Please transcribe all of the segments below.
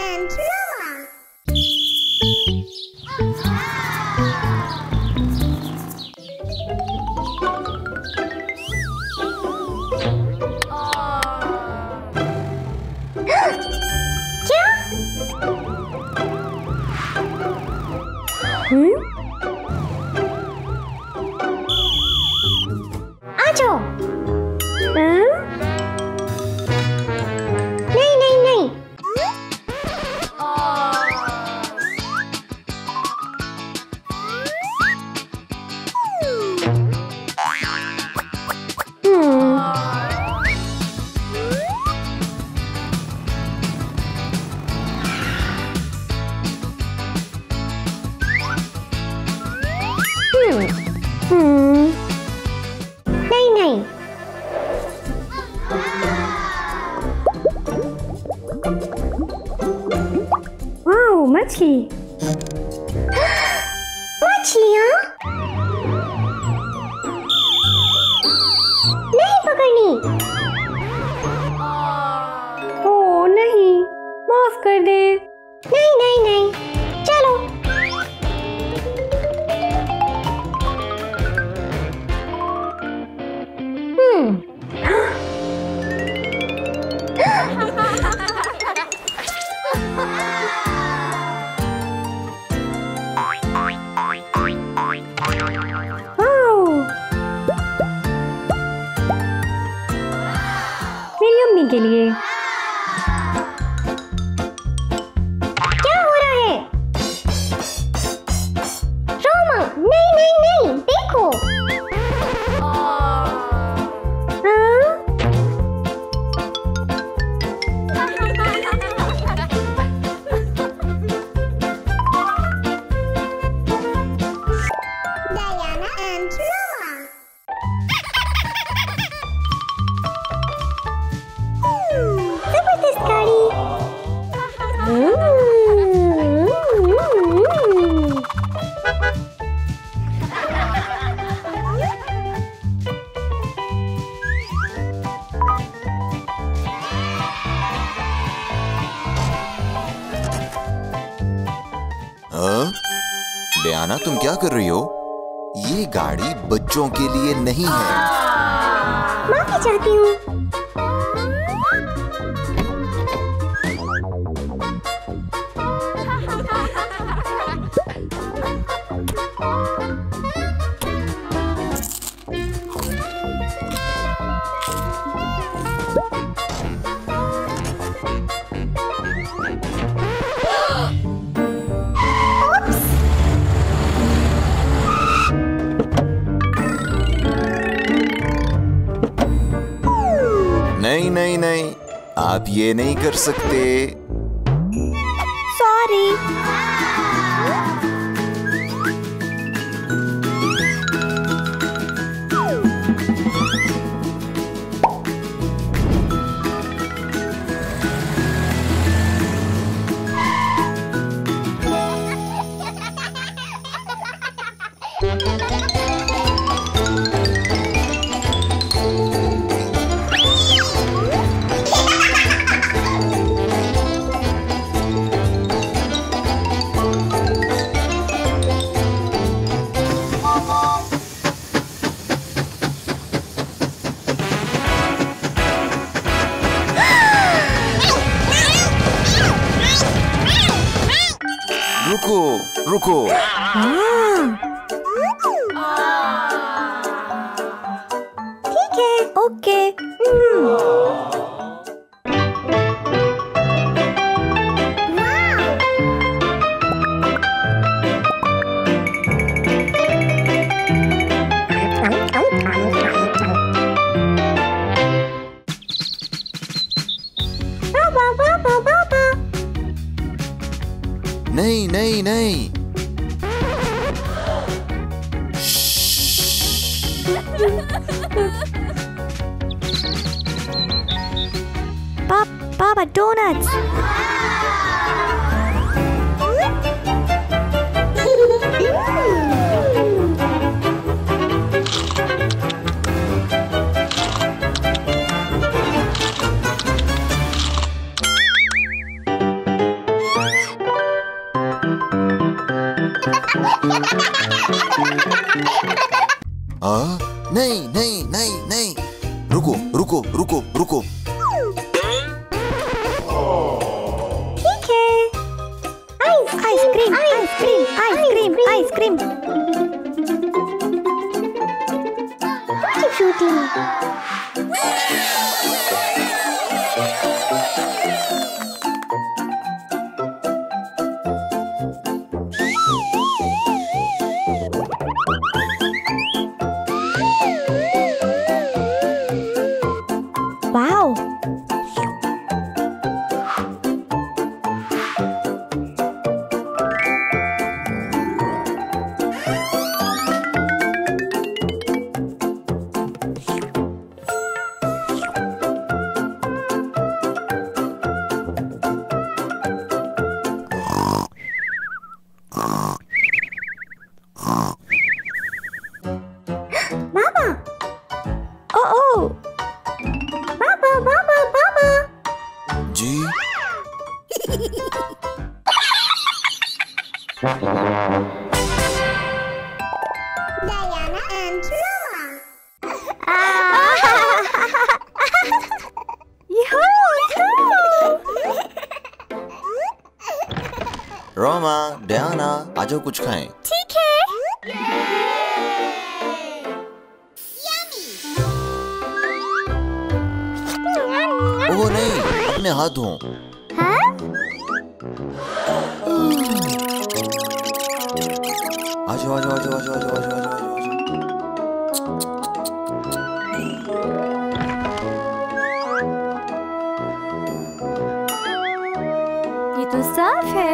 and Noah. क्या? आ जाओ। नहीं नहीं नहीं। नहीं नहीं। वाओ, मछली। मछलियाँ? नहीं पकड़नी। ओ नहीं, माफ कर दे। नहीं नहीं नहीं, चलो। मेरी अम्मी के लिए। क्या हो रहा है? रोमा, नहीं नहीं नहीं, देखो। Diana and Noah. जबरदस्त गाड़ी। डियाना, तुम क्या कर रही हो? ये गाड़ी बच्चों के लिए नहीं है। माफी चाहती हूँ। नहीं नहीं नहीं, आप ये नहीं कर सकते। सॉरी। रुको रुको। ठीक है, ओके। नहीं नहीं नहीं। Papa, donuts. नहीं नहीं नहीं नहीं, रुको रुको रुको रुको। ठीक है। Ice cream ice cream ice cream ice cream. टूटी वाओ। मामा ओ बाबा बाबा बाबा जी। Diana and Noah. Roma, Diana, आजो कुछ खाएं। ठीक है। ओह नहीं, अपने हाथ धो। हाँ? आजो आजो आजो आजो आजो आजो आजो आजो। ये तो साफ है।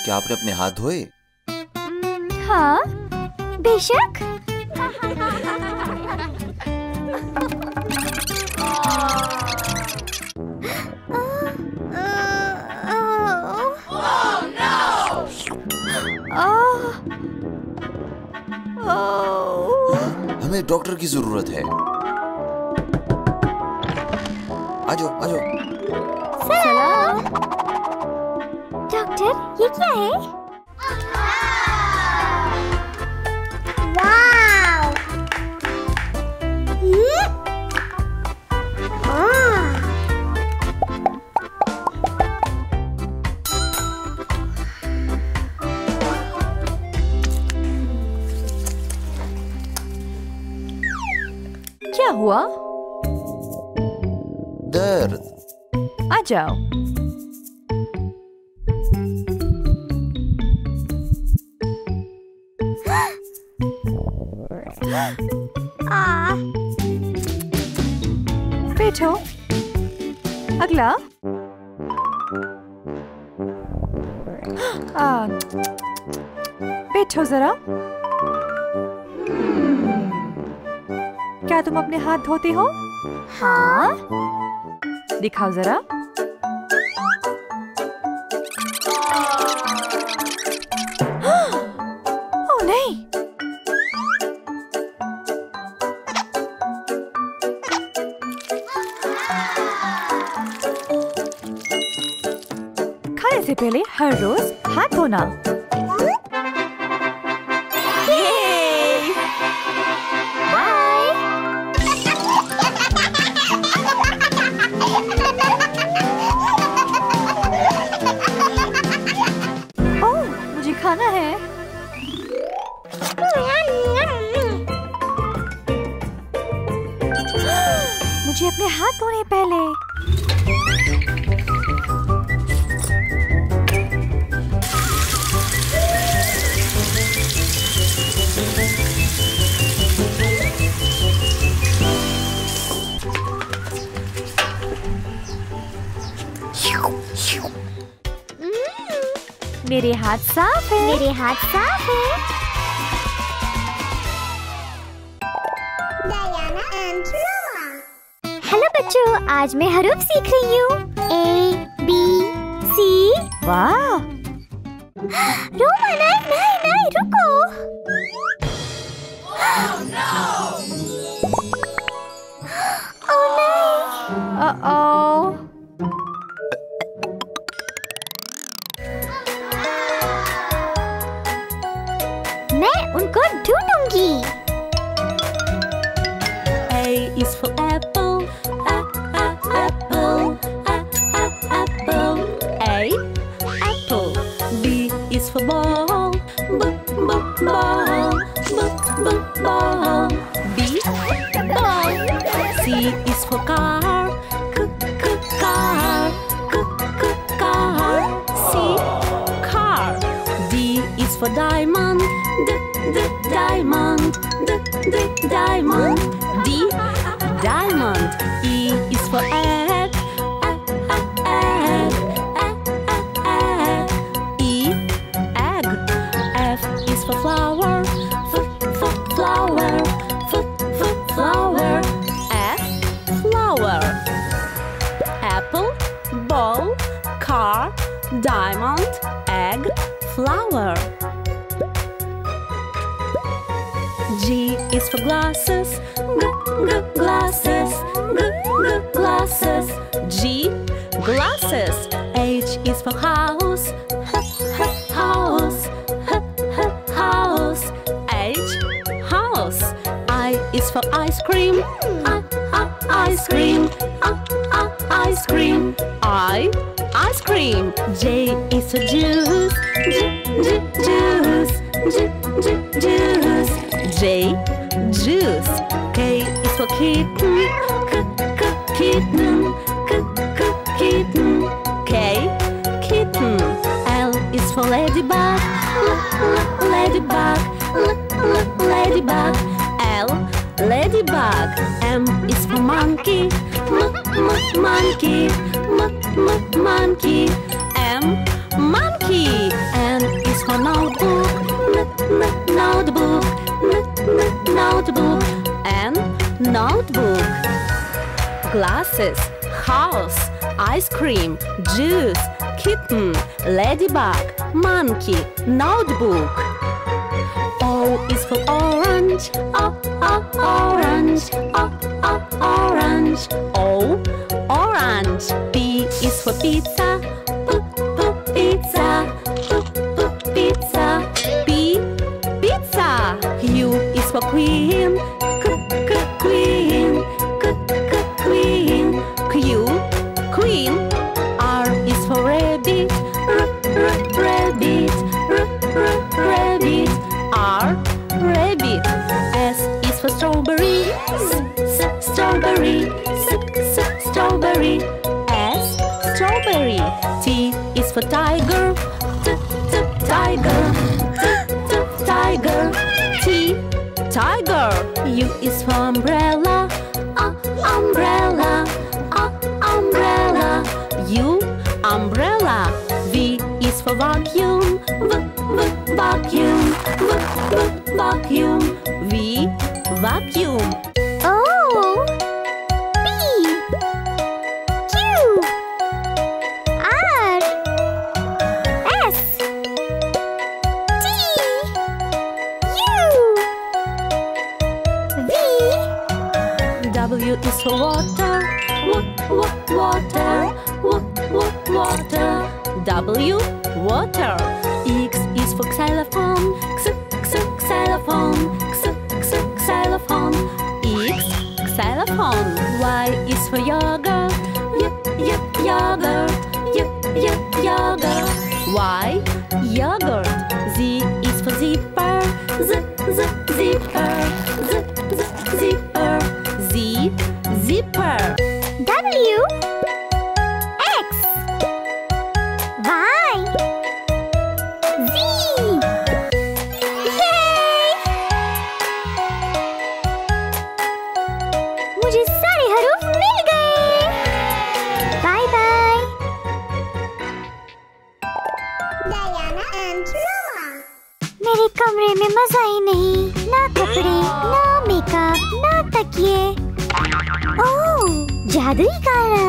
क्या आपने अपने हाथ धोए? हाँ, बेशक। हमें डॉक्टर की जरूरत है। आजो आजो। सलाम। डॉक्टर, ये क्या है? वाव! क्या हुआ? दर्द। आ जाओ। बैठो। अगला। बैठो जरा। क्या तुम अपने हाथ धोती हो? हाँ। दिखाओ जरा। ओह नहीं। खाने से पहले हर रोज हाथ धोना। खाना है। मुझे अपने हाथ धोने पहले। मेरे हाथ साफ है। मेरे हाथ साफ है। Diana and Noah. बच्चों, आज मैं हरूफ सीख रही हूँ। A, B, C। वाह! रोमा, नहीं, रुको। ओह नहीं। Uh-oh. मैं उनको ढूंढूंगी। A is for apple, apple, apple. A, apple. B is for ball, ball, ball. B, ball. C is for car, car, car. C, car. D is for diamond, diamond, diamond. D, diamond. E is for egg, egg. E, egg. F is for flower, flower, flower. F, flower. Apple, ball, car, diamond, egg, flower. G is for glasses, glasses, glasses. G, glasses. H is for house, house, house. H, house. I is for ice cream, ice cream, ice cream. I, ice cream. J is for juice, juice, juice. J, juice. K is for kitten, kitten, kitten. K, kitten. L is for ladybug, ladybug, ladybug. L, ladybug. M is for monkey, monkey, monkey. M, monkey. N is for notebook, notebook, notebook. N, notebook. Glasses, house, ice cream, juice, kitten, ladybug, monkey, notebook. O is for orange, orange, orange. O, orange. P is for pizza, pizza, pizza. P, pizza. Q is for queen, queen, queen. Q, queen. R is for rabbit, rabbit, rabbit. R, rabbit. S is for strawberry, strawberry, strawberry. S, strawberry. T is for tiger, tiger, tiger. T, tiger. U is for umbrella, umbrella, umbrella. U, umbrella. V is for vacuum, vacuum, vacuum. V, vacuum. O, P, Q, R, S, T, U, V. W is for water, water, water. W, water. X is for xylophone, xylophone, xylophone. X, xylophone. Y is for yogurt, yogurt, yogurt. Y, yogurt. Z is for zipper, zipper, zipper. Z, zipper. W, X, Y, Z. Yay! मुझे सारे हरूफ मिल गए। Bye bye. मेरे कमरे में मजा ही नहीं, ना कपड़े ना जादुई गाना।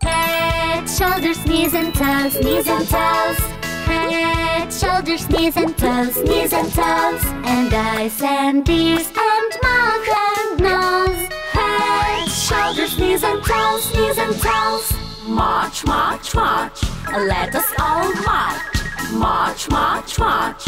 Head, shoulders, knees and toes, knees and toes. Head, shoulders, knees and toes, knees and toes. And eyes and ears and mouth and nose. Head, shoulders, knees and toes, knees and toes. March, march, march. Let us all march. March, march, march.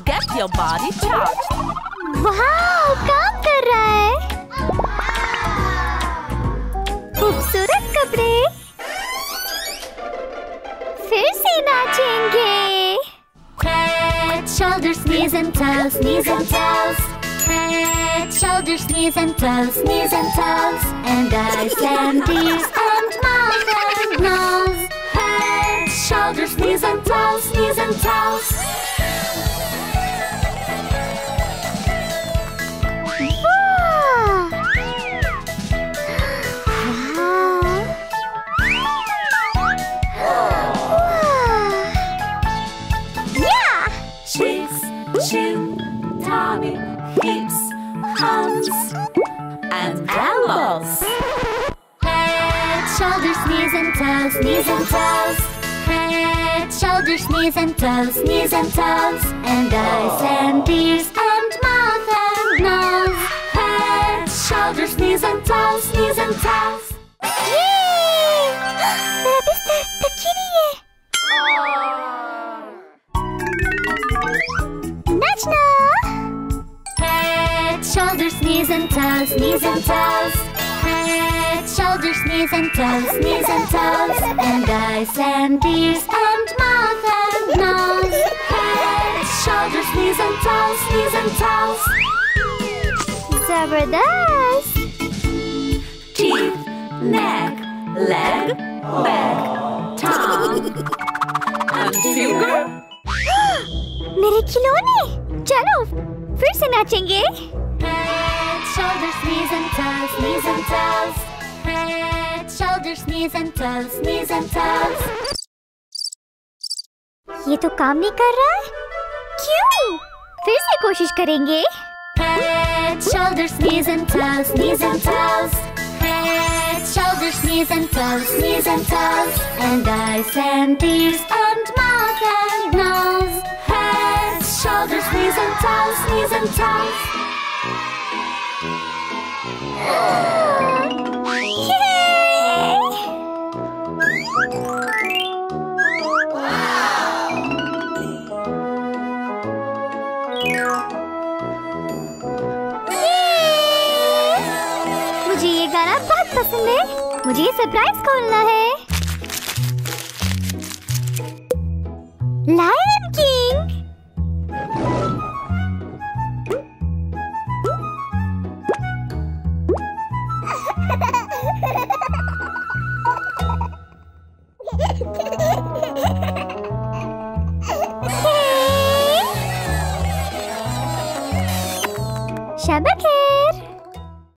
Get your body charged. वाह, काम कर रहा है। खूबसूरत कपड़े। फिर से नाचेंगे। Head, shoulders, knees and toes, knees and toes. Head, shoulders, knees and toes, knees and toes. And eyes and ears and mouth and nose. Head, shoulders, knees and toes, knees and toes. Chin, tummy, hips, arms, and elbows. Head, shoulders, knees and toes, knees and toes. Head, shoulders, knees and toes, knees and toes. And eyes and ears and mouth and nose. Head, shoulders, knees and toes, knees and toes. Yay! मेरा बिस्तर तकिया नहीं है। नाचना। Head, shoulders, knees and toes, knees and toes. Head, shoulders, knees and toes, knees and toes. And eyes and ears and mouth and nose. Head, shoulders, knees and toes, knees and toes. जबरदस्त। Teeth, neck, leg, back, tongue, and finger. मेरे खिलौने। चलो फिर से नाचेंगे। Head, shoulders, knees and toes, knees and toes. Head, shoulders, knees and toes, knees and toes. ये तो काम नहीं कर रहा है। क्यों? फिर से कोशिश करेंगे। Head, shoulders, knees and toes, knees and toes. Head, shoulders, knees and toes, knees and toes. And eyes and ears and mouth and nose. Head, shoulders, knees and toes, knees and toes. मुझे ये गाना बहुत पसंद है। मुझे ये surprise खोलना है। लाया